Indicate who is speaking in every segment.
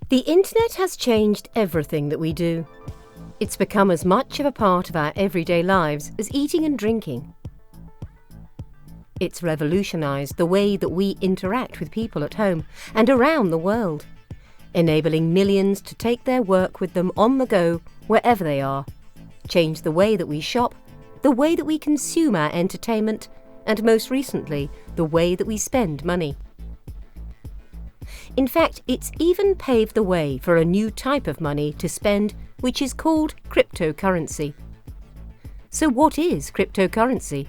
Speaker 1: The internet has changed everything that we do. It's become as much of a part of our everyday lives as eating and drinking. It's revolutionized the way that we interact with people at home and around the world, enabling millions to take their work with them on the go wherever they are, change the way that we shop, the way that we consume our entertainment, and most recently, the way that we spend money. In fact, it's even paved the way for a new type of money to spend, which is called cryptocurrency. So what is cryptocurrency?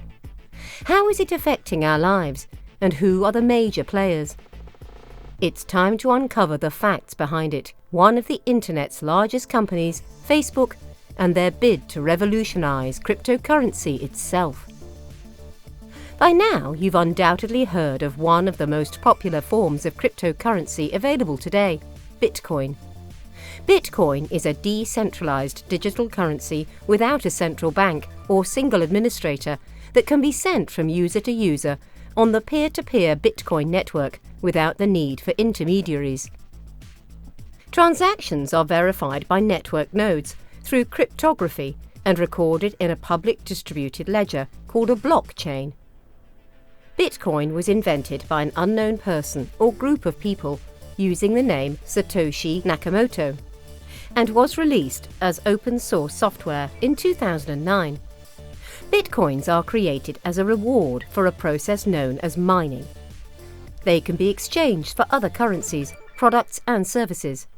Speaker 1: How is it affecting our lives, and who are the major players? It's time to uncover the facts behind it, one of the internet's largest companies, Facebook, and their bid to revolutionize cryptocurrency itself. By now, you've undoubtedly heard of one of the most popular forms of cryptocurrency available today, Bitcoin. Bitcoin is a decentralized digital currency without a central bank or single administrator that can be sent from user to user on the peer-to-peer Bitcoin network without the need for intermediaries. Transactions are verified by network nodes through cryptography and recorded in a public distributed ledger called a blockchain. Bitcoin was invented by an unknown person or group of people using the name Satoshi Nakamoto and was released as open-source software in 2009. Bitcoins are created as a reward for a process known as mining. They can be exchanged for other currencies, products and services.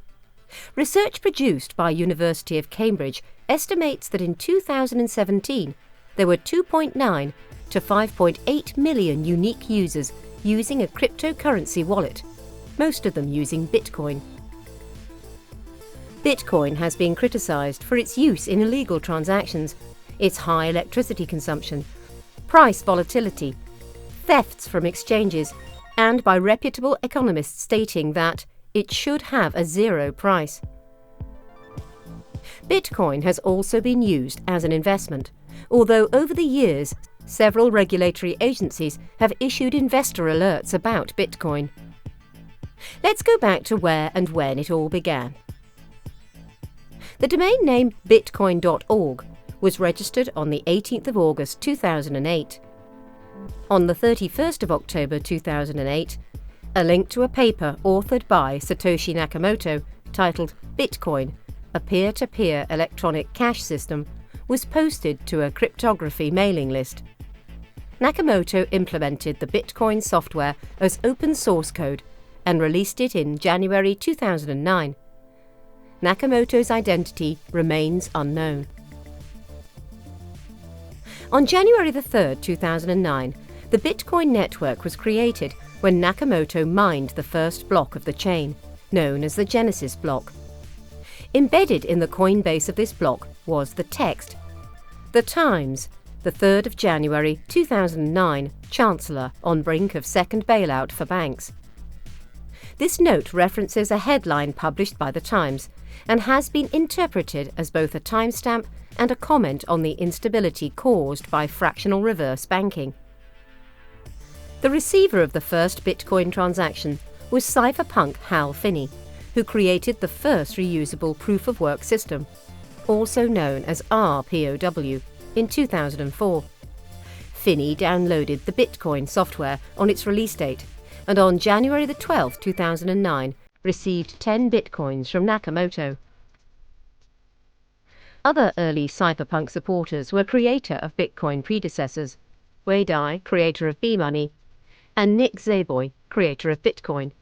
Speaker 1: Research produced by University of Cambridge estimates that in 2017 there were 2.9 to 5.8 million unique users using a cryptocurrency wallet, most of them using Bitcoin. Bitcoin has been criticized for its use in illegal transactions, its high electricity consumption, price volatility, thefts from exchanges, and by reputable economists stating that it should have a zero price. Bitcoin has also been used as an investment, although over the years, several regulatory agencies have issued investor alerts about Bitcoin. Let's go back to where and when it all began. The domain name bitcoin.org was registered on the 18th of August 2008. On the 31st of October 2008, a link to a paper authored by Satoshi Nakamoto titled Bitcoin, a peer-to-peer electronic cash system, was posted to a cryptography mailing list. Nakamoto implemented the Bitcoin software as open source code and released it in January 2009. Nakamoto's identity remains unknown. On January 3, 2009, the Bitcoin network was created when Nakamoto mined the first block of the chain, known as the Genesis block. Embedded in the coin base of this block was the text, "The Times, the 3rd of January 2009, Chancellor on brink of second bailout for banks." This note references a headline published by The Times and has been interpreted as both a timestamp and a comment on the instability caused by fractional reverse banking. The receiver of the first Bitcoin transaction was cypherpunk Hal Finney, who created the first reusable proof-of-work system, also known as RPOW, in 2004. Finney downloaded the Bitcoin software on its release date and on January 12, 2009, received 10 Bitcoins from Nakamoto. Other early cypherpunk supporters were creator of Bitcoin predecessors, Wei Dai, creator of B-Money, and Nick Szaboy, creator of Bitcoin.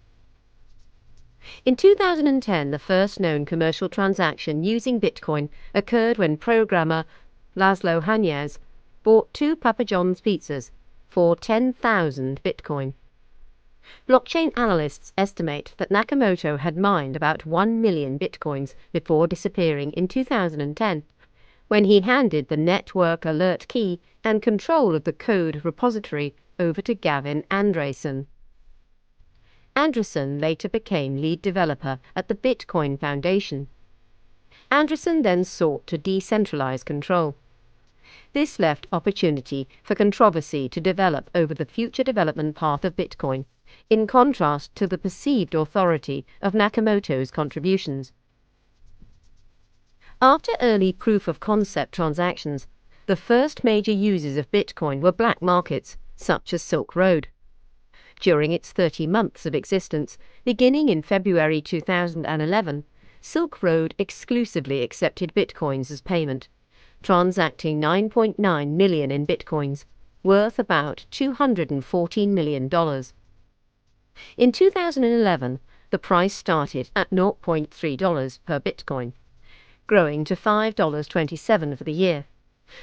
Speaker 1: In 2010, the first known commercial transaction using Bitcoin occurred when programmer Laszlo Hanyecz bought 2 Papa John's pizzas for 10,000 Bitcoin. Blockchain analysts estimate that Nakamoto had mined about 1 million Bitcoins before disappearing in 2010, when he handed the network alert key and control of the code repository over to Gavin Andresen. Andresen later became lead developer at the Bitcoin Foundation. Andresen then sought to decentralize control. This left opportunity for controversy to develop over the future development path of Bitcoin, in contrast to the perceived authority of Nakamoto's contributions. After early proof-of-concept transactions, the first major users of Bitcoin were black markets, such as Silk Road. During its 30 months of existence, beginning in February 2011, Silk Road exclusively accepted Bitcoins as payment, transacting 9.9 million in Bitcoins, worth about $214 million. In 2011, the price started at $0.3 per Bitcoin, growing to $5.27 for the year.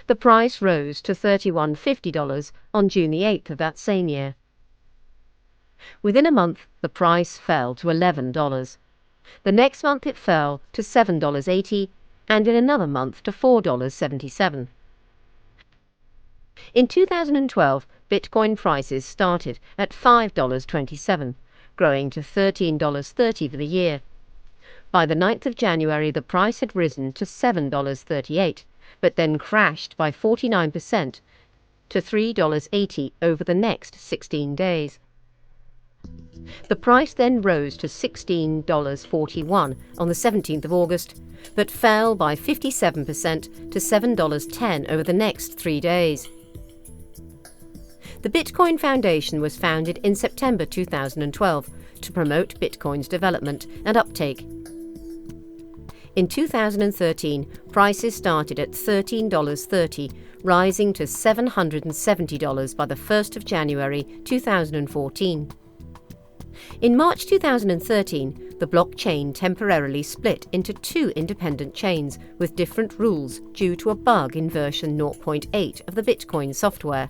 Speaker 1: The price rose to $31.50 on June 8th of that same year. Within a month, the price fell to $11. The next month it fell to $7.80, and in another month to $4.77. In 2012, Bitcoin prices started at $5.27, growing to $13.30 for the year. By the 9th of January, the price had risen to $7.38, but then crashed by 49% to $3.80 over the next 16 days. The price then rose to $16.41 on the 17th of August, but fell by 57% to $7.10 over the next 3 days. The Bitcoin Foundation was founded in September 2012 to promote Bitcoin's development and uptake. In 2013, prices started at $13.30, rising to $770 by the 1st of January 2014. In March 2013, the blockchain temporarily split into two independent chains with different rules due to a bug in version 0.8 of the Bitcoin software.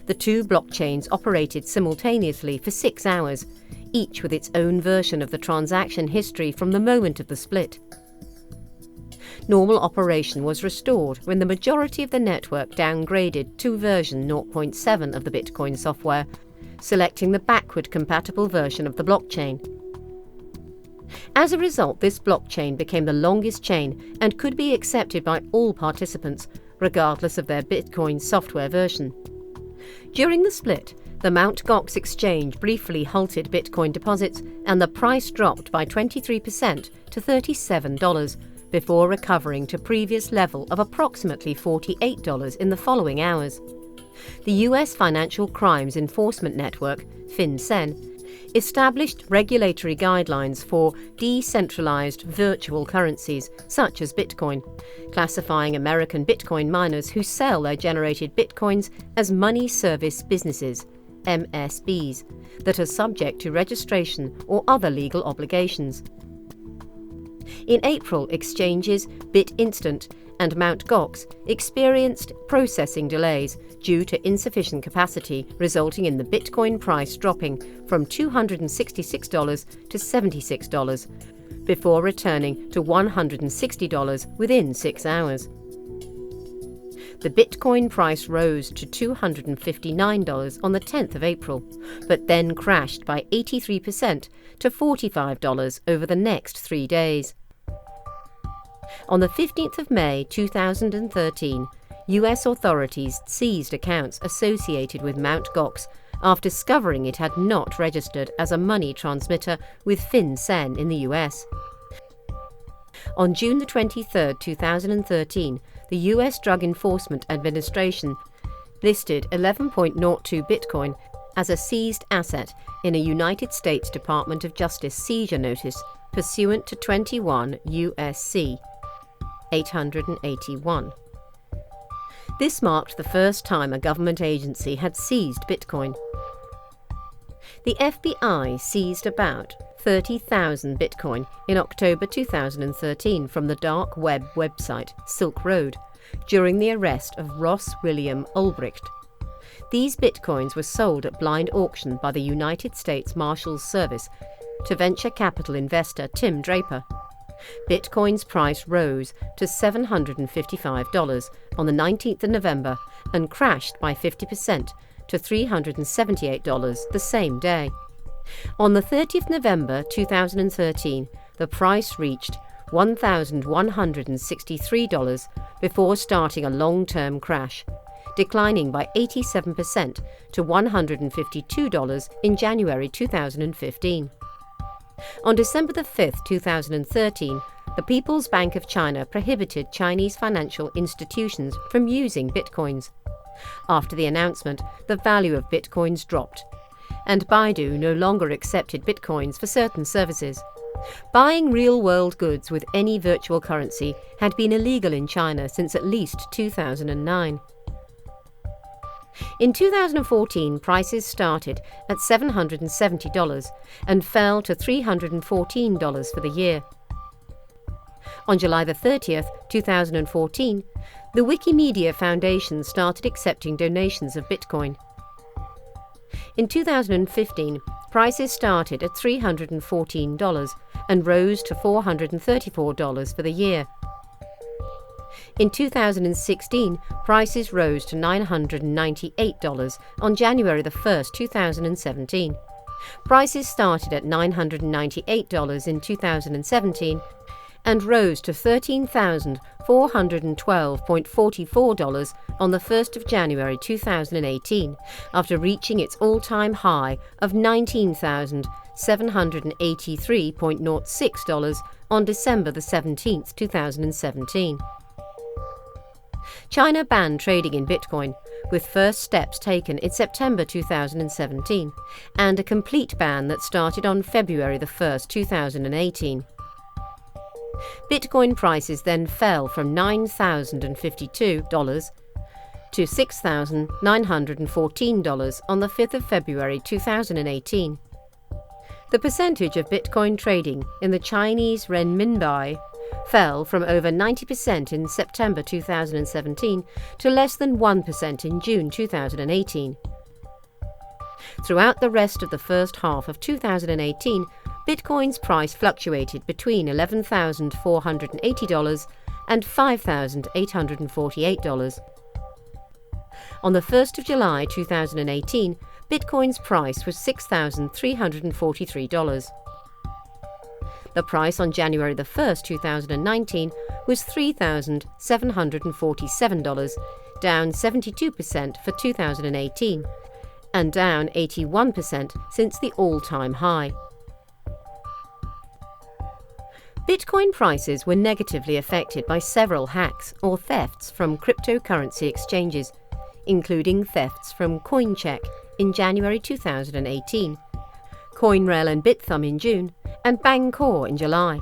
Speaker 1: The two blockchains operated simultaneously for 6 hours, each with its own version of the transaction history from the moment of the split. Normal operation was restored when the majority of the network downgraded to version 0.7 of the Bitcoin software, selecting the backward-compatible version of the blockchain. As a result, this blockchain became the longest chain and could be accepted by all participants, regardless of their Bitcoin software version. During the split, the Mt. Gox exchange briefly halted Bitcoin deposits and the price dropped by 23% to $37 before recovering to previous level of approximately $48 in the following hours. The U.S. Financial Crimes Enforcement Network, FinCEN, established regulatory guidelines for decentralized virtual currencies, such as Bitcoin, classifying American Bitcoin miners who sell their generated Bitcoins as money service businesses, MSBs, that are subject to registration or other legal obligations. In April, exchanges BitInstant and Mt. Gox experienced processing delays due to insufficient capacity, resulting in the Bitcoin price dropping from $266 to $76, before returning to $160 within 6 hours. The Bitcoin price rose to $259 on the 10th of April, but then crashed by 83% to $45 over the next 3 days. On the 15th of May 2013, US authorities seized accounts associated with Mt. Gox after discovering it had not registered as a money transmitter with FinCEN in the US. On June 23, 2013, the US Drug Enforcement Administration listed 11.02 Bitcoin as a seized asset in a United States Department of Justice seizure notice pursuant to 21 U.S.C. 881. This marked the first time a government agency had seized Bitcoin. The FBI seized about 30,000 Bitcoin in October 2013 from the dark web website Silk Road during the arrest of Ross William Ulbricht. These Bitcoins were sold at blind auction by the United States Marshals Service to venture capital investor Tim Draper. Bitcoin's price rose to $755 on the 19th of November and crashed by 50% to $378 the same day. On the 30th of November 2013, the price reached $1,163 before starting a long-term crash, declining by 87% to $152 in January 2015. On December 5, 2013, the People's Bank of China prohibited Chinese financial institutions from using bitcoins. After the announcement, the value of bitcoins dropped, and Baidu no longer accepted bitcoins for certain services. Buying real-world goods with any virtual currency had been illegal in China since at least 2009. In 2014, prices started at $770 and fell to $314 for the year. On July 30, 2014, the Wikimedia Foundation started accepting donations of Bitcoin. In 2015, prices started at $314 and rose to $434 for the year. In 2016, prices rose to $998 on January 1, 2017. Prices started at $998 in 2017 and rose to $13,412.44 on the 1st of January 2018, after reaching its all-time high of $19,783.06 on December 17, 2017. China banned trading in Bitcoin, with first steps taken in September 2017, and a complete ban that started on February 1, 2018. Bitcoin prices then fell from $9,052 to $6,914 on the 5th of February 2018. The percentage of Bitcoin trading in the Chinese renminbi fell from over 90% in September 2017 to less than 1% in June 2018. Throughout the rest of the first half of 2018, Bitcoin's price fluctuated between $11,480 and $5,848. On the 1st of July 2018, Bitcoin's price was $6,343. The price on January 1, 2019 was $3,747, down 72% for 2018, and down 81% since the all-time high. Bitcoin prices were negatively affected by several hacks or thefts from cryptocurrency exchanges, including thefts from CoinCheck in January 2018, CoinRail and Bithumb in June, and Bangkor in July.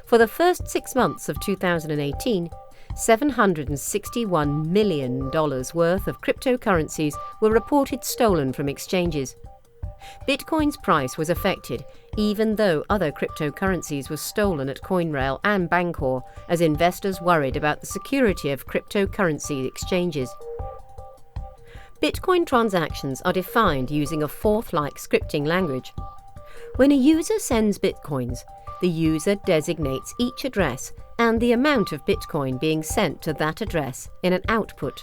Speaker 1: For the first 6 months of 2018, $761 million worth of cryptocurrencies were reported stolen from exchanges. Bitcoin's price was affected even though other cryptocurrencies were stolen at CoinRail and Bangkor, as investors worried about the security of cryptocurrency exchanges. Bitcoin transactions are defined using a forth-like scripting language. When a user sends Bitcoins, the user designates each address and the amount of Bitcoin being sent to that address in an output.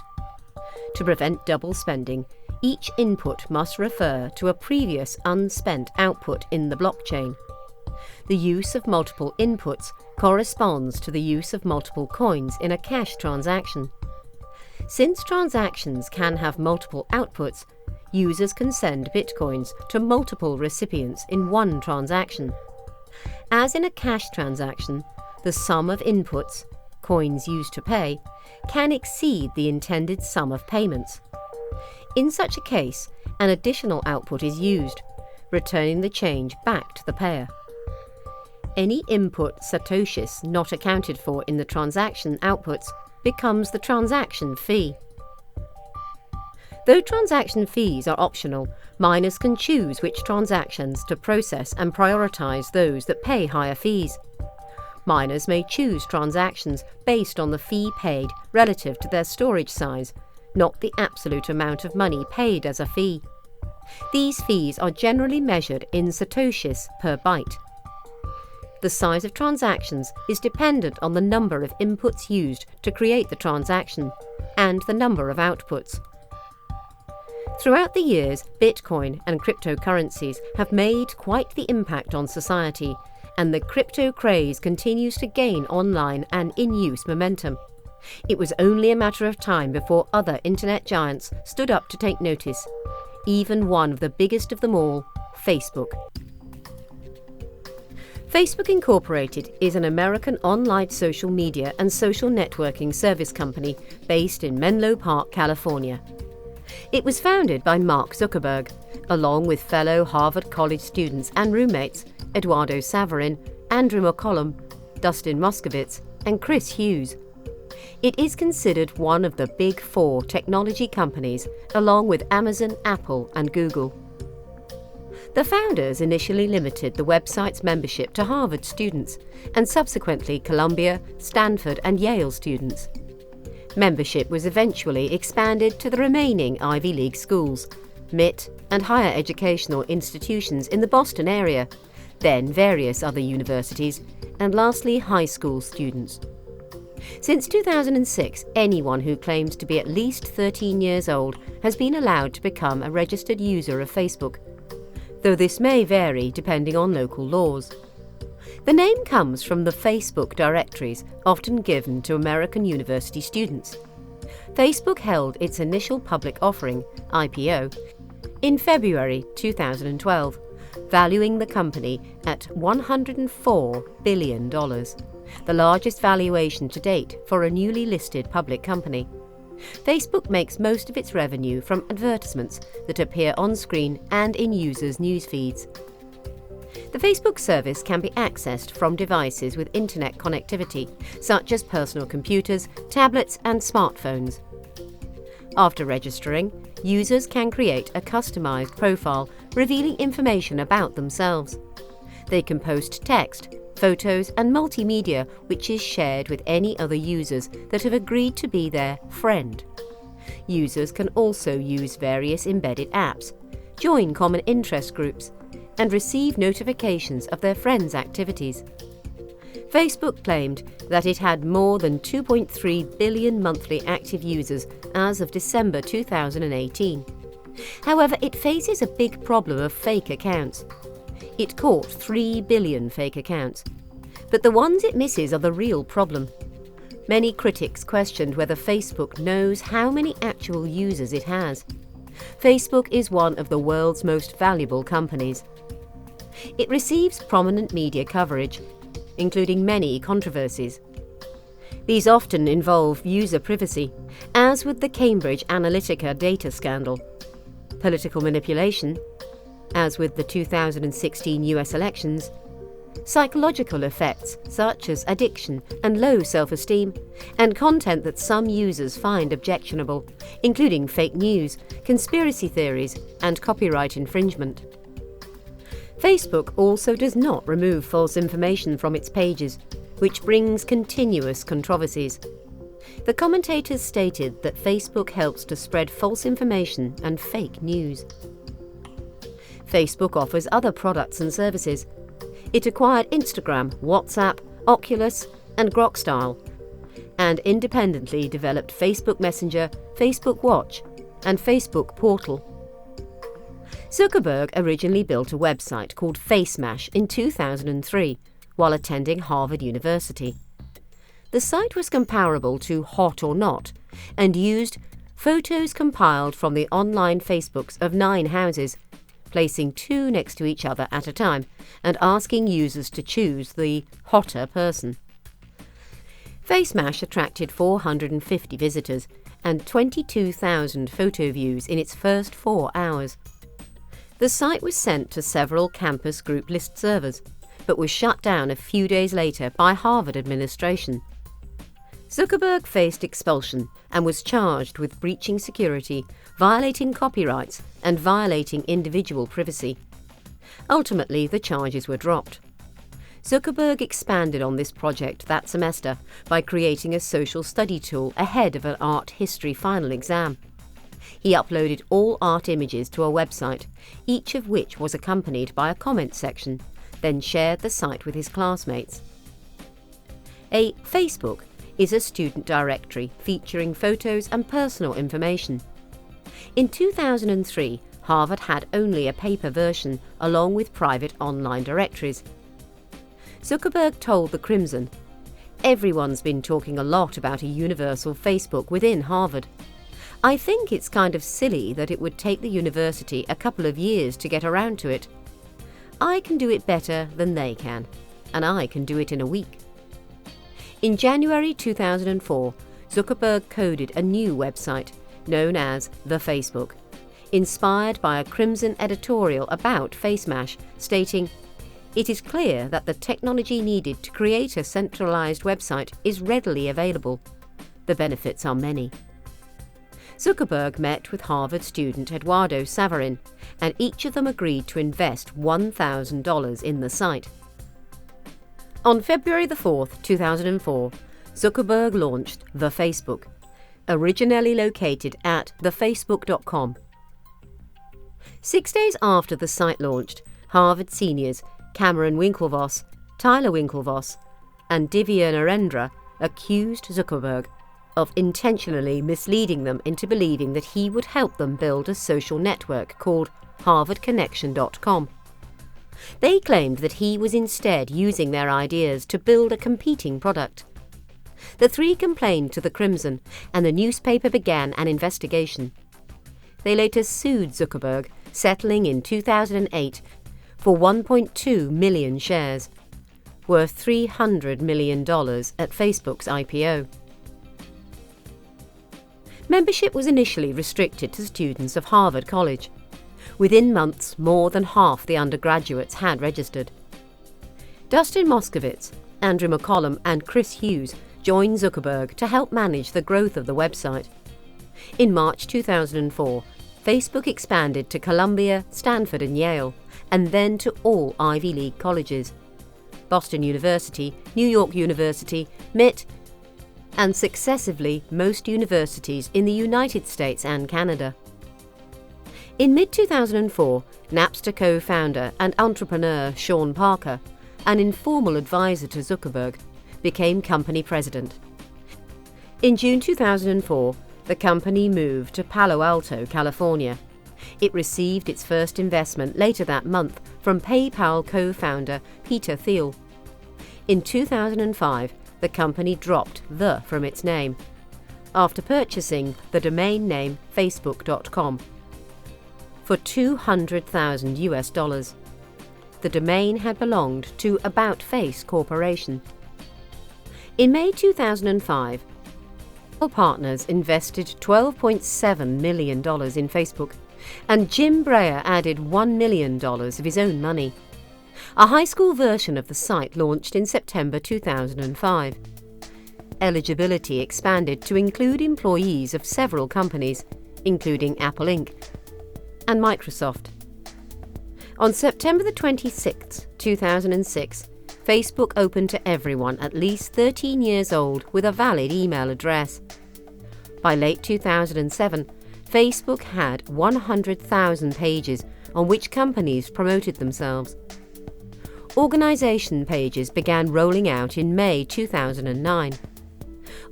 Speaker 1: To prevent double spending, each input must refer to a previous unspent output in the blockchain. The use of multiple inputs corresponds to the use of multiple coins in a cash transaction. Since transactions can have multiple outputs, users can send Bitcoins to multiple recipients in one transaction. As in a cash transaction, the sum of inputs, coins used to pay, can exceed the intended sum of payments. In such a case, an additional output is used, returning the change back to the payer. Any input satoshis not accounted for in the transaction outputs becomes the transaction fee. Though transaction fees are optional, miners can choose which transactions to process and prioritize those that pay higher fees. Miners may choose transactions based on the fee paid relative to their storage size, not the absolute amount of money paid as a fee. These fees are generally measured in satoshis per byte. The size of transactions is dependent on the number of inputs used to create the transaction and the number of outputs. Throughout the years, Bitcoin and cryptocurrencies have made quite the impact on society, and the crypto craze continues to gain online and in-use momentum. It was only a matter of time before other internet giants stood up to take notice, even one of the biggest of them all, Facebook. Facebook Incorporated is an American online social media and social networking service company based in Menlo Park, California. It was founded by Mark Zuckerberg, along with fellow Harvard College students and roommates Eduardo Saverin, Andrew McCollum, Dustin Moskovitz, and Chris Hughes. It is considered one of the big four technology companies, along with Amazon, Apple, and Google. The founders initially limited the website's membership to Harvard students and subsequently Columbia, Stanford, and Yale students. Membership was eventually expanded to the remaining Ivy League schools, MIT, and higher educational institutions in the Boston area, then various other universities, and lastly high school students. Since 2006, anyone who claims to be at least 13 years old has been allowed to become a registered user of Facebook, though this may vary depending on local laws. The name comes from the Facebook directories often given to American university students. Facebook held its initial public offering, IPO, in February 2012, valuing the company at $104 billion, the largest valuation to date for a newly listed public company. Facebook makes most of its revenue from advertisements that appear on screen and in users' news feeds. The Facebook service can be accessed from devices with internet connectivity, such as personal computers, tablets, and smartphones. After registering, users can create a customized profile revealing information about themselves. They can post text, photos, and multimedia which is shared with any other users that have agreed to be their friend. Users can also use various embedded apps, join common interest groups, and receive notifications of their friends' activities. Facebook claimed that it had more than 2.3 billion monthly active users as of December 2018. However, it faces a big problem of fake accounts. It caught 3 billion fake accounts, but the ones it misses are the real problem. Many critics questioned whether Facebook knows how many actual users it has. Facebook is one of the world's most valuable companies. It receives prominent media coverage, including many controversies. These often involve user privacy, as with the Cambridge Analytica data scandal, political manipulation, as with the 2016 US elections, psychological effects such as addiction and low self-esteem, and content that some users find objectionable, including fake news, conspiracy theories, and copyright infringement. Facebook also does not remove false information from its pages, which brings continuous controversies. The commentators stated that Facebook helps to spread false information and fake news. Facebook offers other products and services. It acquired Instagram, WhatsApp, Oculus, and Grokstyle, and independently developed Facebook Messenger, Facebook Watch, and Facebook Portal. Zuckerberg originally built a website called FaceMash in 2003 while attending Harvard University. The site was comparable to Hot or Not and used photos compiled from the online Facebooks of 9 houses, placing 2 next to each other at a time and asking users to choose the hotter person. FaceMash attracted 450 visitors and 22,000 photo views in its first 4 hours. The site was sent to several campus group list servers, but was shut down a few days later by Harvard administration. Zuckerberg faced expulsion and was charged with breaching security, violating copyrights, and violating individual privacy. Ultimately, the charges were dropped. Zuckerberg expanded on this project that semester by creating a social study tool ahead of an art history final exam. He uploaded all art images to a website, each of which was accompanied by a comment section, then shared the site with his classmates. A Facebook is a student directory featuring photos and personal information. In 2003, Harvard had only a paper version along with private online directories. Zuckerberg told the Crimson, Everyone's been talking a lot about a universal Facebook within Harvard. I think it's kind of silly that it would take the university a couple of years to get around to it. I can do it better than they can, and I can do it in a week. In January 2004, Zuckerberg coded a new website known as The Facebook, inspired by a Crimson editorial about FaceMash, stating, "It is clear that the technology needed to create a centralized website is readily available. The benefits are many." Zuckerberg met with Harvard student Eduardo Saverin, and each of them agreed to invest $1,000 in the site. On February 4, 2004, Zuckerberg launched The Facebook, originally located at thefacebook.com. 6 days after the site launched, Harvard seniors Cameron Winklevoss, Tyler Winklevoss, and Divya Narendra accused Zuckerberg of intentionally misleading them into believing that he would help them build a social network called HarvardConnection.com. They claimed that he was instead using their ideas to build a competing product. The three complained to the Crimson, and the newspaper began an investigation. They later sued Zuckerberg, settling in 2008 for 1.2 million shares, worth $300 million at Facebook's IPO. Membership was initially restricted to students of Harvard College. Within months, more than half the undergraduates had registered. Dustin Moskovitz, Andrew McCollum, and Chris Hughes joined Zuckerberg to help manage the growth of the website. In March 2004, Facebook expanded to Columbia, Stanford, and Yale, and then to all Ivy League colleges: Boston University, New York University, MIT, and successively most universities in the United States and Canada. In mid-2004, Napster co-founder and entrepreneur Sean Parker, an informal advisor to Zuckerberg, became company president. In June 2004, the company moved to Palo Alto, California. It received its first investment later that month from PayPal co-founder Peter Thiel. In 2005, the company dropped "the" from its name, after purchasing the domain name Facebook.com for $200,000 US. The domain had belonged to About Face Corporation. In May 2005, partners invested $12.7 million in Facebook, and Jim Breyer added $1 million of his own money. A high school version of the site launched in September 2005. Eligibility expanded to include employees of several companies, including Apple Inc. and Microsoft. On September 26, 2006, Facebook opened to everyone at least 13 years old with a valid email address. By late 2007, Facebook had 100,000 pages on which companies promoted themselves. Organization pages began rolling out in May 2009.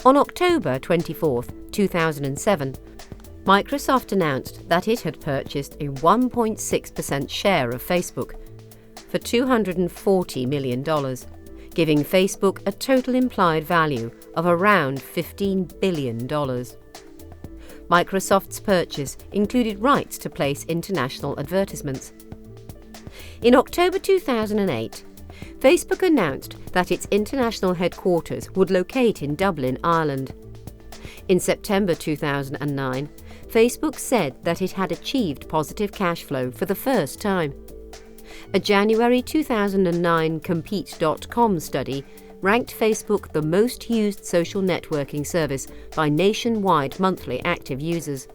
Speaker 1: On October 24, 2007, Microsoft announced that it had purchased a 1.6% share of Facebook for $240 million, giving Facebook a total implied value of around $15 billion. Microsoft's purchase included rights to place international advertisements. In October 2008, Facebook announced that its international headquarters would locate in Dublin, Ireland. In September 2009, Facebook said that it had achieved positive cash flow for the first time. A January 2009 Compete.com study ranked Facebook the most used social networking service by nationwide monthly active users.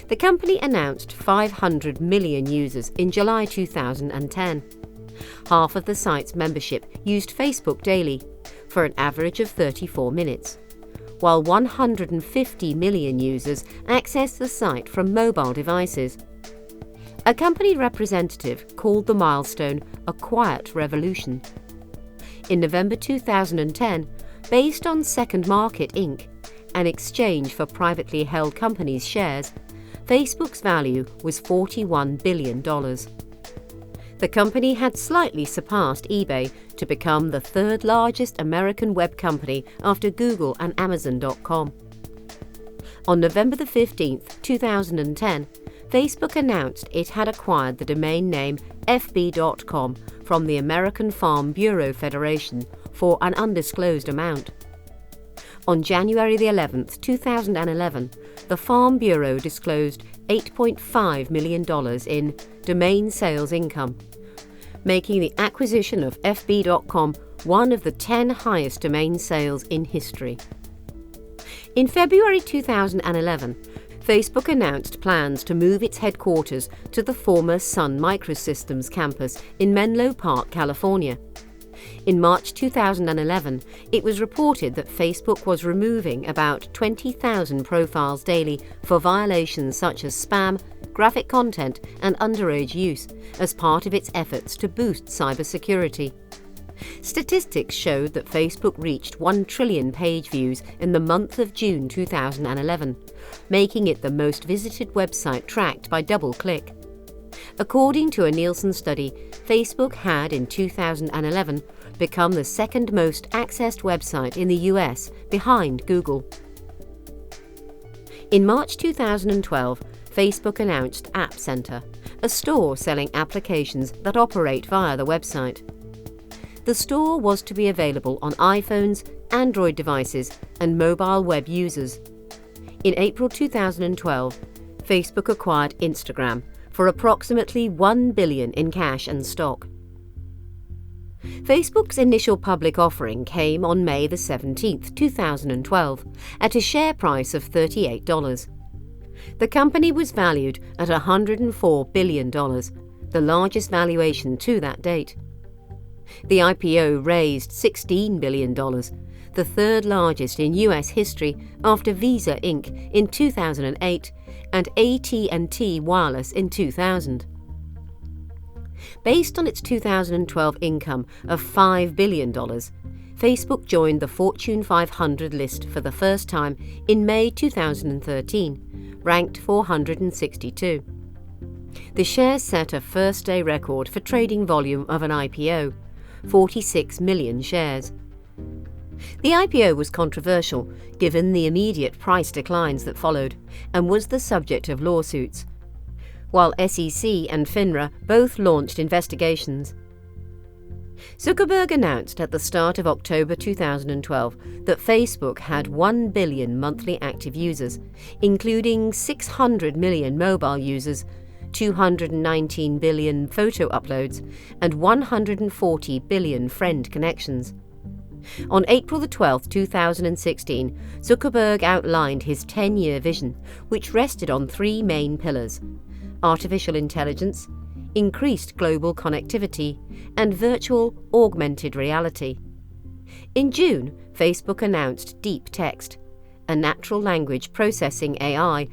Speaker 1: The company announced 500 million users in July 2010. Half of the site's membership used Facebook daily, for an average of 34 minutes, while 150 million users accessed the site from mobile devices. A company representative called the milestone a quiet revolution. In November 2010, based on Second Market Inc., an exchange for privately held companies' shares, Facebook's value was $41 billion. The company had slightly surpassed eBay to become the third largest American web company after Google and Amazon.com. On November 15, 2010, Facebook announced it had acquired the domain name fb.com from the American Farm Bureau Federation for an undisclosed amount. On January 11, 2011, the Farm Bureau disclosed $8.5 million in domain sales income, making the acquisition of fb.com one of the 10 highest domain sales in history. In February 2011, Facebook announced plans to move its headquarters to the former Sun Microsystems campus in Menlo Park, California. In March 2011, it was reported that Facebook was removing about 20,000 profiles daily for violations such as spam, graphic content, and underage use as part of its efforts to boost cybersecurity. Statistics showed that Facebook reached 1 trillion page views in the month of June 2011, making it the most visited website tracked by DoubleClick. According to a Nielsen study, Facebook had in 2011 become the second most accessed website in the US behind Google. In March 2012, Facebook announced App Center, a store selling applications that operate via the website. The store was to be available on iPhones, Android devices, and mobile web users. In April 2012, Facebook acquired Instagram for approximately $1 billion in cash and stock. Facebook's initial public offering came on May 17, 2012, at a share price of $38. The company was valued at $104 billion, the largest valuation to that date. The IPO raised $16 billion, the third largest in US history after Visa Inc. in 2008 and AT&T Wireless in 2000. Based on its 2012 income of $5 billion, Facebook joined the Fortune 500 list for the first time in May 2013, ranked 462. The shares set a first-day record for trading volume of an IPO, 46 million shares. The IPO was controversial given the immediate price declines that followed and was the subject of lawsuits, while SEC and FINRA both launched investigations. Zuckerberg announced at the start of October 2012 that Facebook had 1 billion monthly active users, including 600 million mobile users, 219 billion photo uploads, and 140 billion friend connections. On April 12, 2016, Zuckerberg outlined his 10-year vision, which rested on 3 main pillars: artificial intelligence, increased global connectivity, and virtual augmented reality. In June, Facebook announced Deep Text, a natural language processing AI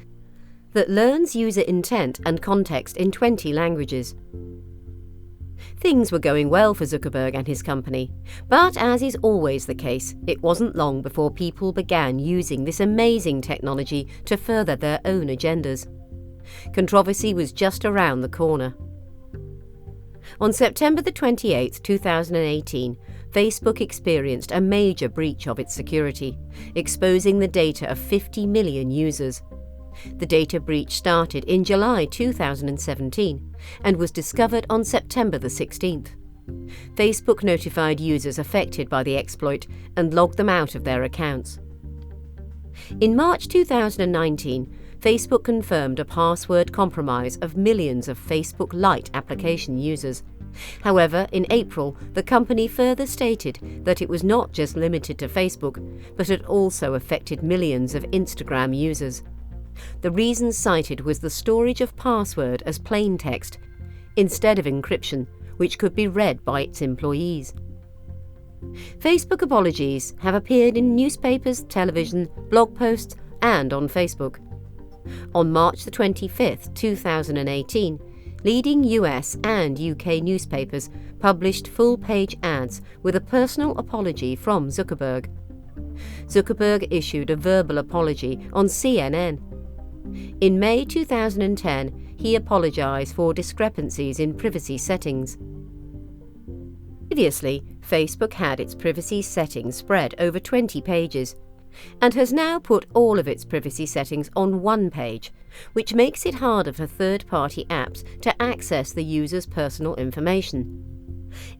Speaker 1: that learns user intent and context in 20 languages. Things were going well for Zuckerberg and his company, but as is always the case, it wasn't long before people began using this amazing technology to further their own agendas. Controversy was just around the corner. On September 28, 2018, Facebook experienced a major breach of its security, exposing the data of 50 million users. The data breach started in July 2017 and was discovered on September 16th. Facebook notified users affected by the exploit and logged them out of their accounts. In March 2019, Facebook confirmed a password compromise of millions of Facebook Lite application users. However, in April, the company further stated that it was not just limited to Facebook, but had also affected millions of Instagram users. The reason cited was the storage of password as plain text, instead of encryption, which could be read by its employees. Facebook apologies have appeared in newspapers, television, blog posts, and on Facebook. On March 25, 2018, leading US and UK newspapers published full-page ads with a personal apology from Zuckerberg. Zuckerberg issued a verbal apology on CNN. In May 2010, he apologised for discrepancies in privacy settings. Previously, Facebook had its privacy settings spread over 20 pages, and has now put all of its privacy settings on one page, which makes it harder for third-party apps to access the user's personal information.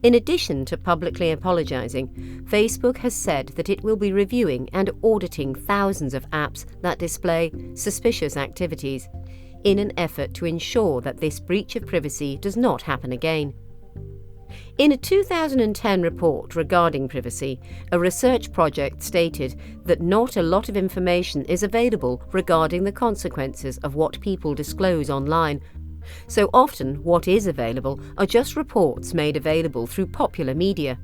Speaker 1: In addition to publicly apologising, Facebook has said that it will be reviewing and auditing thousands of apps that display suspicious activities, in an effort to ensure that this breach of privacy does not happen again. In a 2010 report regarding privacy, a research project stated that not a lot of information is available regarding the consequences of what people disclose online. So often, what is available are just reports made available through popular media.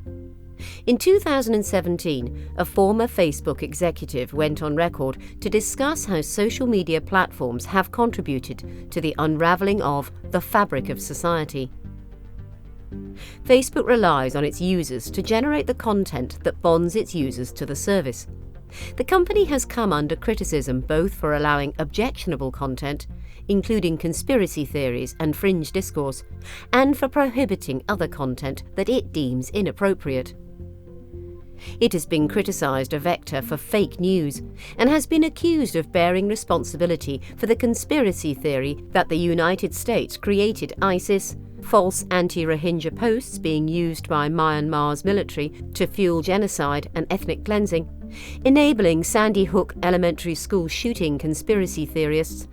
Speaker 1: In 2017, a former Facebook executive went on record to discuss how social media platforms have contributed to the unravelling of the fabric of society. Facebook relies on its users to generate the content that bonds its users to the service. The company has come under criticism both for allowing objectionable content, including conspiracy theories and fringe discourse, and for prohibiting other content that it deems inappropriate. It has been criticised a vector for fake news and has been accused of bearing responsibility for the conspiracy theory that the United States created ISIS, false anti-Rohingya posts being used by Myanmar's military to fuel genocide and ethnic cleansing, enabling Sandy Hook Elementary School shooting conspiracy theorists,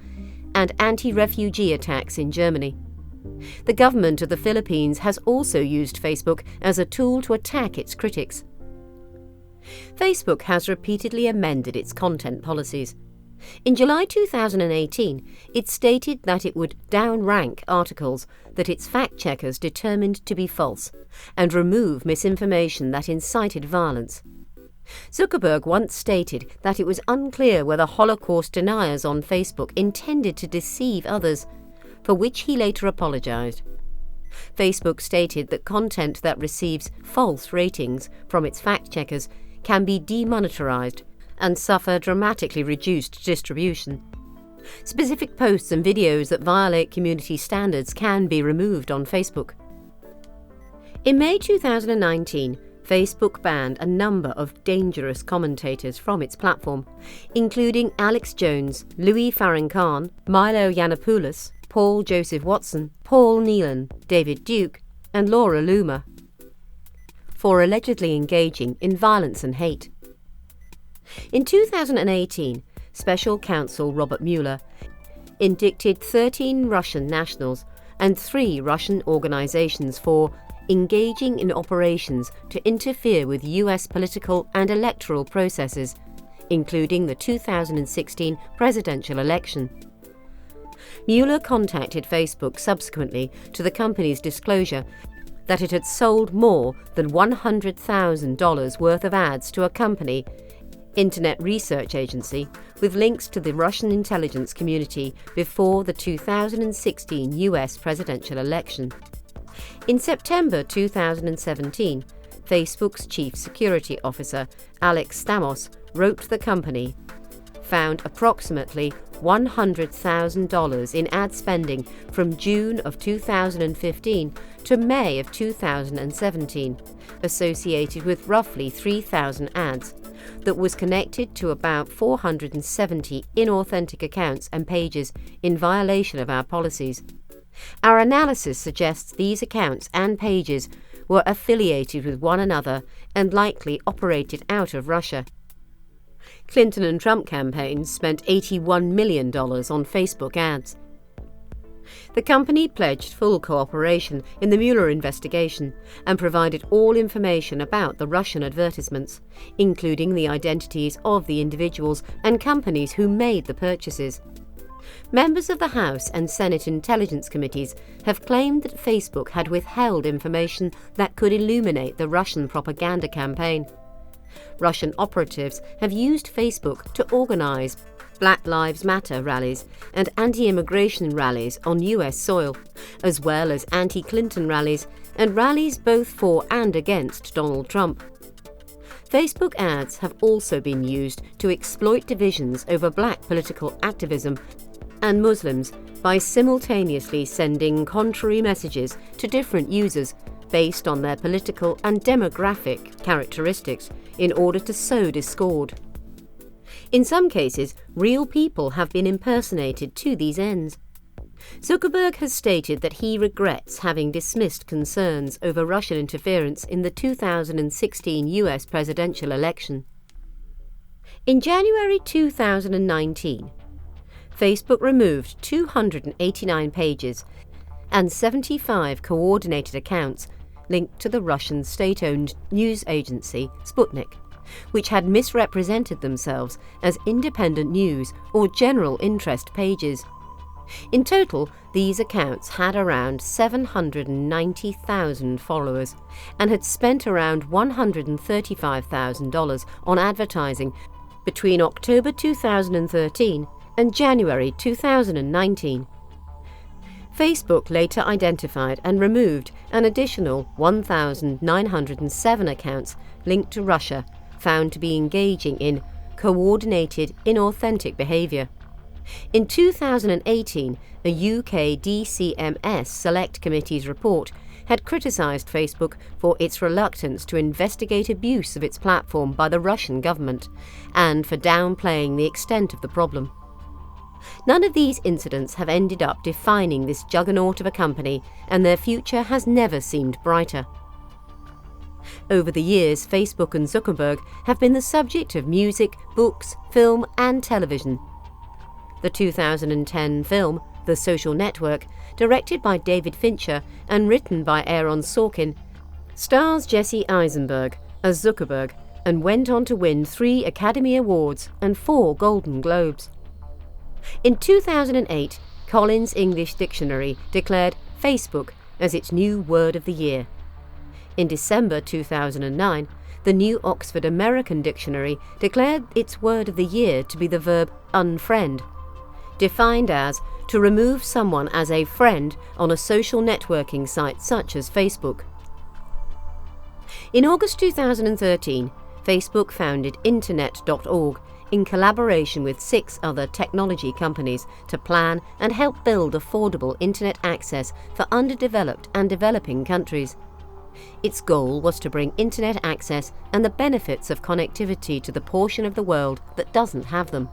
Speaker 1: and anti-refugee attacks in Germany. The government of the Philippines has also used Facebook as a tool to attack its critics. Facebook has repeatedly amended its content policies. In July 2018, it stated that it would downrank articles that its fact-checkers determined to be false and remove misinformation that incited violence. Zuckerberg once stated that it was unclear whether Holocaust deniers on Facebook intended to deceive others, for which he later apologized. Facebook stated that content that receives false ratings from its fact-checkers can be demonetized and suffer dramatically reduced distribution. Specific posts and videos that violate community standards can be removed on Facebook. In May 2019, Facebook banned a number of dangerous commentators from its platform, including Alex Jones, Louis Farrakhan, Milo Yiannopoulos, Paul Joseph Watson, Paul Nealon, David Duke, and Laura Loomer, for allegedly engaging in violence and hate. In 2018, Special Counsel Robert Mueller indicted 13 Russian nationals and 3 Russian organizations for engaging in operations to interfere with US political and electoral processes, including the 2016 presidential election. Mueller contacted Facebook subsequently to the company's disclosure that it had sold more than $100,000 worth of ads to a company, Internet Research Agency, with links to the Russian intelligence community before the 2016 US presidential election. In September 2017, Facebook's chief security officer, Alex Stamos, wrote the company found approximately $100,000 in ad spending from June of 2015 to May of 2017, associated with roughly 3,000 ads, that was connected to about 470 inauthentic accounts and pages in violation of our policies. Our analysis suggests these accounts and pages were affiliated with one another and likely operated out of Russia. Clinton and Trump campaigns spent $81 million on Facebook ads. The company pledged full cooperation in the Mueller investigation and provided all information about the Russian advertisements, including the identities of the individuals and companies who made the purchases. Members of the House and Senate Intelligence Committees have claimed that Facebook had withheld information that could illuminate the Russian propaganda campaign. Russian operatives have used Facebook to organize Black Lives Matter rallies and anti-immigration rallies on US soil, as well as anti-Clinton rallies and rallies both for and against Donald Trump. Facebook ads have also been used to exploit divisions over black political activism and Muslims by simultaneously sending contrary messages to different users based on their political and demographic characteristics in order to sow discord. In some cases, real people have been impersonated to these ends. Zuckerberg has stated that he regrets having dismissed concerns over Russian interference in the 2016 US presidential election. In January 2019, Facebook removed 289 pages and 75 coordinated accounts linked to the Russian state-owned news agency Sputnik, which had misrepresented themselves as independent news or general interest pages. In total, these accounts had around 790,000 followers and had spent around $135,000 on advertising between October 2013 and January 2019. Facebook later identified and removed an additional 1,907 accounts linked to Russia found to be engaging in coordinated inauthentic behaviour. In 2018, a UK DCMS Select Committee's report had criticised Facebook for its reluctance to investigate abuse of its platform by the Russian government and for downplaying the extent of the problem. None of these incidents have ended up defining this juggernaut of a company, and their future has never seemed brighter. Over the years, Facebook and Zuckerberg have been the subject of music, books, film, and television. The 2010 film, The Social Network, directed by David Fincher and written by Aaron Sorkin, stars Jesse Eisenberg as Zuckerberg and went on to win 3 Academy Awards and 4 Golden Globes. In 2008, Collins English Dictionary declared Facebook as its new word of the year. In December 2009, the New Oxford American Dictionary declared its word of the year to be the verb unfriend, defined as to remove someone as a friend on a social networking site such as Facebook. In August 2013, Facebook founded Internet.org in collaboration with 6 other technology companies to plan and help build affordable internet access for underdeveloped and developing countries. Its goal was to bring internet access and the benefits of connectivity to the portion of the world that doesn't have them.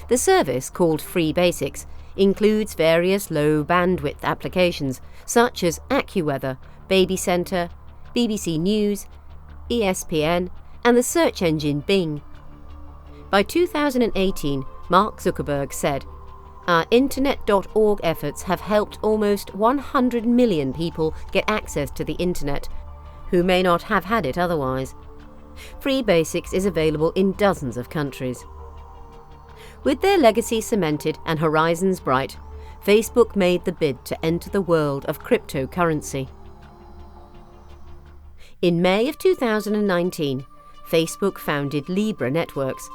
Speaker 1: The service, called Free Basics, includes various low-bandwidth applications such as AccuWeather, Baby Center, BBC News, ESPN, and the search engine Bing. By 2018, Mark Zuckerberg said, "Our Internet.org efforts have helped almost 100 million people get access to the Internet, who may not have had it otherwise. Free Basics is available in dozens of countries." With their legacy cemented and horizons bright, Facebook made the bid to enter the world of cryptocurrency. In May of 2019, Facebook founded Libra Networks,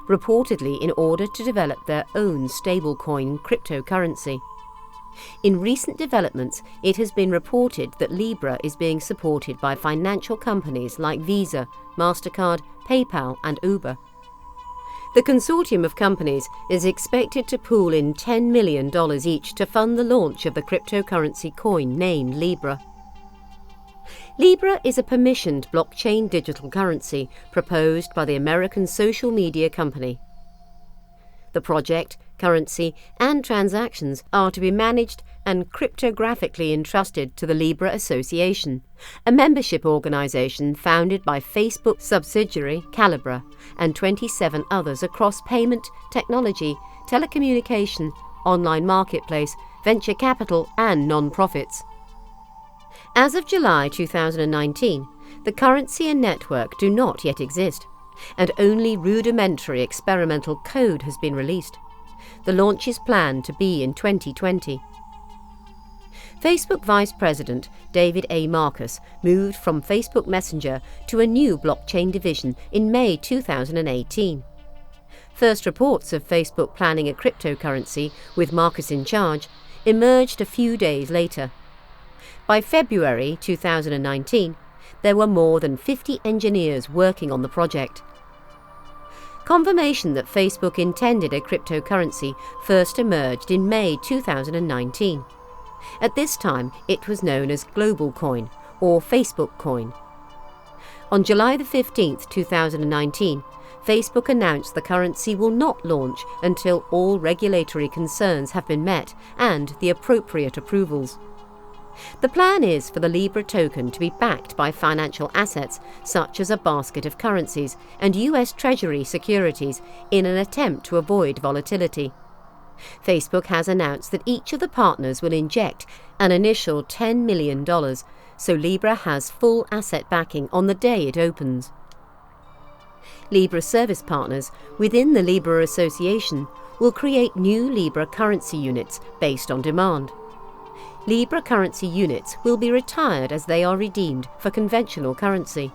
Speaker 1: reportedly in order to develop their own stablecoin cryptocurrency. In recent developments, it has been reported that Libra is being supported by financial companies like Visa, MasterCard, PayPal, and Uber. The consortium of companies is expected to pool in $10 million each to fund the launch of the cryptocurrency coin named Libra. Libra is a permissioned blockchain digital currency proposed by the American social media company. The project, currency, and transactions are to be managed and cryptographically entrusted to the Libra Association, a membership organization founded by Facebook subsidiary Calibra and 27 others across payment, technology, telecommunication, online marketplace, venture capital, and non-profits. As of July 2019, the currency and network do not yet exist, and only rudimentary experimental code has been released. The launch is planned to be in 2020. Facebook Vice President David A. Marcus moved from Facebook Messenger to a new blockchain division in May 2018. First reports of Facebook planning a cryptocurrency, with Marcus in charge, emerged a few days later. By February 2019, there were more than 50 engineers working on the project. Confirmation that Facebook intended a cryptocurrency first emerged in May 2019. At this time, it was known as Global Coin or Facebook Coin. On July 15, 2019, Facebook announced the currency will not launch until all regulatory concerns have been met and the appropriate approvals. The plan is for the Libra token to be backed by financial assets such as a basket of currencies and US Treasury securities in an attempt to avoid volatility. Facebook has announced that each of the partners will inject an initial $10 million, so Libra has full asset backing on the day it opens. Libra service partners within the Libra Association will create new Libra currency units based on demand. Libra currency units will be retired as they are redeemed for conventional currency.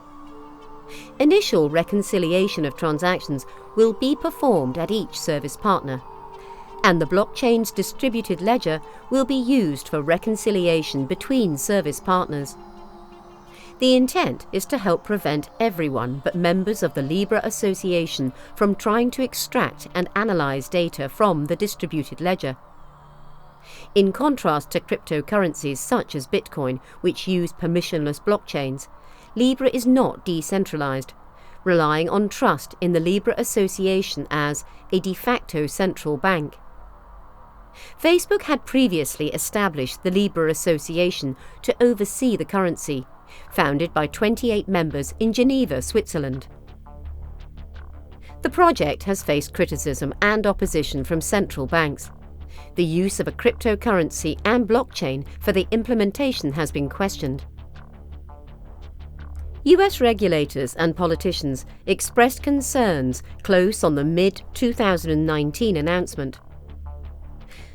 Speaker 1: Initial reconciliation of transactions will be performed at each service partner, and the blockchain's distributed ledger will be used for reconciliation between service partners. The intent is to help prevent everyone but members of the Libra Association from trying to extract and analyze data from the distributed ledger. In contrast to cryptocurrencies such as Bitcoin, which use permissionless blockchains, Libra is not decentralized, relying on trust in the Libra Association as a de facto central bank. Facebook had previously established the Libra Association to oversee the currency, founded by 28 members in Geneva, Switzerland. The project has faced criticism and opposition from central banks. The use of a cryptocurrency and blockchain for the implementation has been questioned. US regulators and politicians expressed concerns close on the mid-2019 announcement.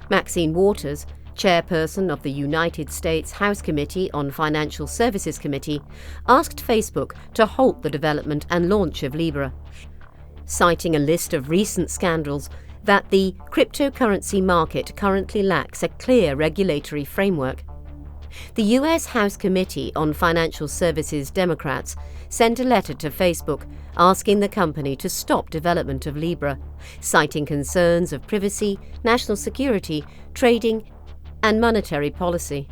Speaker 1: Maxine Waters, chairperson of the United States House Committee on Financial Services Committee, asked Facebook to halt the development and launch of Libra, citing a list of recent scandals that the cryptocurrency market currently lacks a clear regulatory framework. The US House Committee on Financial Services Democrats sent a letter to Facebook asking the company to stop development of Libra, citing concerns of privacy, national security, trading, and monetary policy.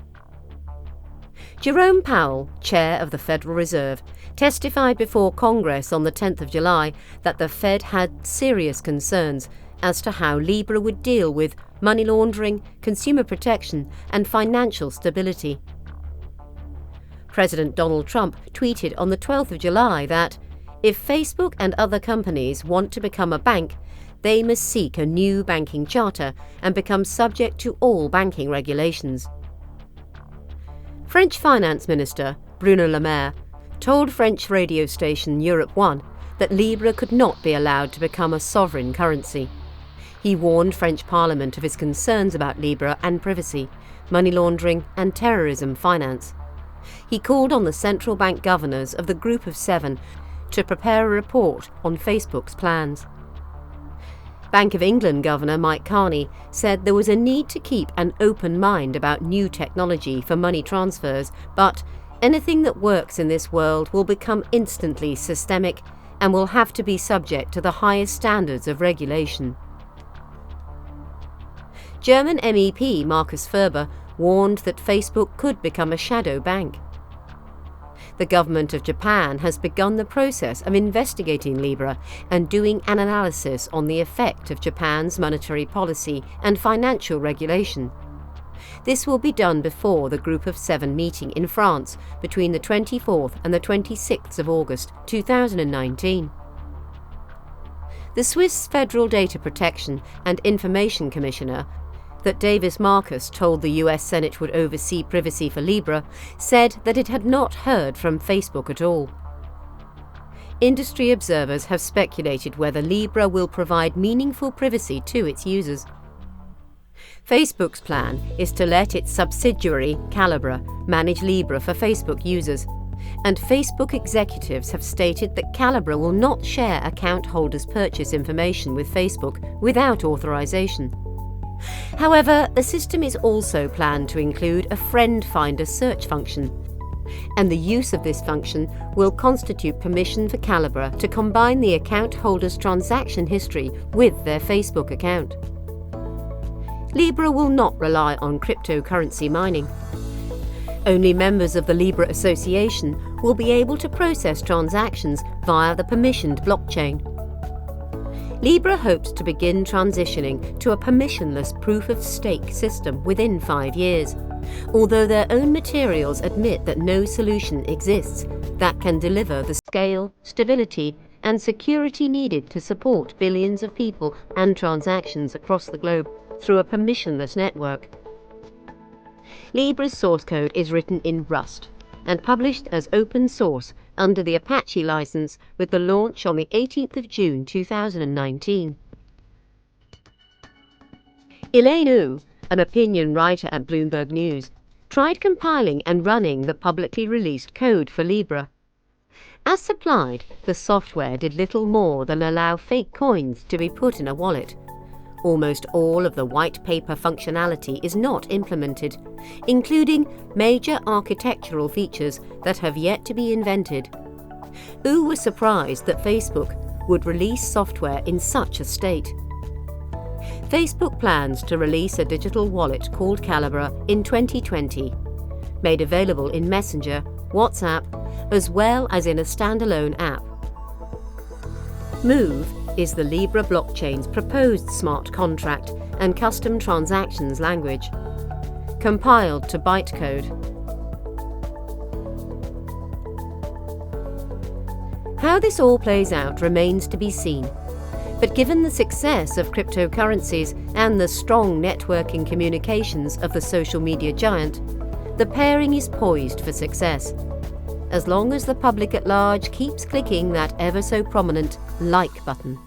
Speaker 1: Jerome Powell, chair of the Federal Reserve, testified before Congress on the 10th of July that the Fed had serious concerns as to how Libra would deal with money laundering, consumer protection, and financial stability. President Donald Trump tweeted on the 12th of July that if Facebook and other companies want to become a bank, they must seek a new banking charter and become subject to all banking regulations. French Finance Minister Bruno Le Maire told French radio station Europe 1 that Libra could not be allowed to become a sovereign currency. He warned French Parliament of his concerns about Libra and privacy, money laundering and terrorism finance. He called on the central bank governors of the Group of Seven to prepare a report on Facebook's plans. Bank of England Governor Mike Carney said there was a need to keep an open mind about new technology for money transfers, but anything that works in this world will become instantly systemic and will have to be subject to the highest standards of regulation. German MEP Markus Ferber warned that Facebook could become a shadow bank. The government of Japan has begun the process of investigating Libra and doing an analysis on the effect of Japan's monetary policy and financial regulation. This will be done before the Group of Seven meeting in France between the 24th and the 26th of August 2019. The Swiss Federal Data Protection and Information Commissioner that Davis Marcus told the US Senate would oversee privacy for Libra said that it had not heard from Facebook at all. Industry observers have speculated whether Libra will provide meaningful privacy to its users. Facebook's plan is to let its subsidiary, Calibra, manage Libra for Facebook users, and Facebook executives have stated that Calibra will not share account holders' purchase information with Facebook without authorization. However, the system is also planned to include a friend finder search function, and the use of this function will constitute permission for Calibra to combine the account holder's transaction history with their Facebook account. Libra will not rely on cryptocurrency mining. Only members of the Libra Association will be able to process transactions via the permissioned blockchain. Libra hopes to begin transitioning to a permissionless proof-of-stake system within 5 years, although their own materials admit that no solution exists that can deliver the scale, stability, and security needed to support billions of people and transactions across the globe through a permissionless network. Libra's source code is written in Rust and published as open source under the Apache license, with the launch on the 18th of June 2019. Elaine Wu, an opinion writer at Bloomberg News, tried compiling and running the publicly released code for Libra. As supplied, the software did little more than allow fake coins to be put in a wallet. Almost all of the white paper functionality is not implemented, including major architectural features that have yet to be invented. Wu was surprised that Facebook would release software in such a state. Facebook plans to release a digital wallet called Calibra in 2020, made available in Messenger, WhatsApp, as well as in a standalone app. Move is the Libra blockchain's proposed smart contract and custom transactions language, compiled to bytecode. How this all plays out remains to be seen, but given the success of cryptocurrencies and the strong networking communications of the social media giant, the pairing is poised for success, as long as the public at large keeps clicking that ever so prominent like button.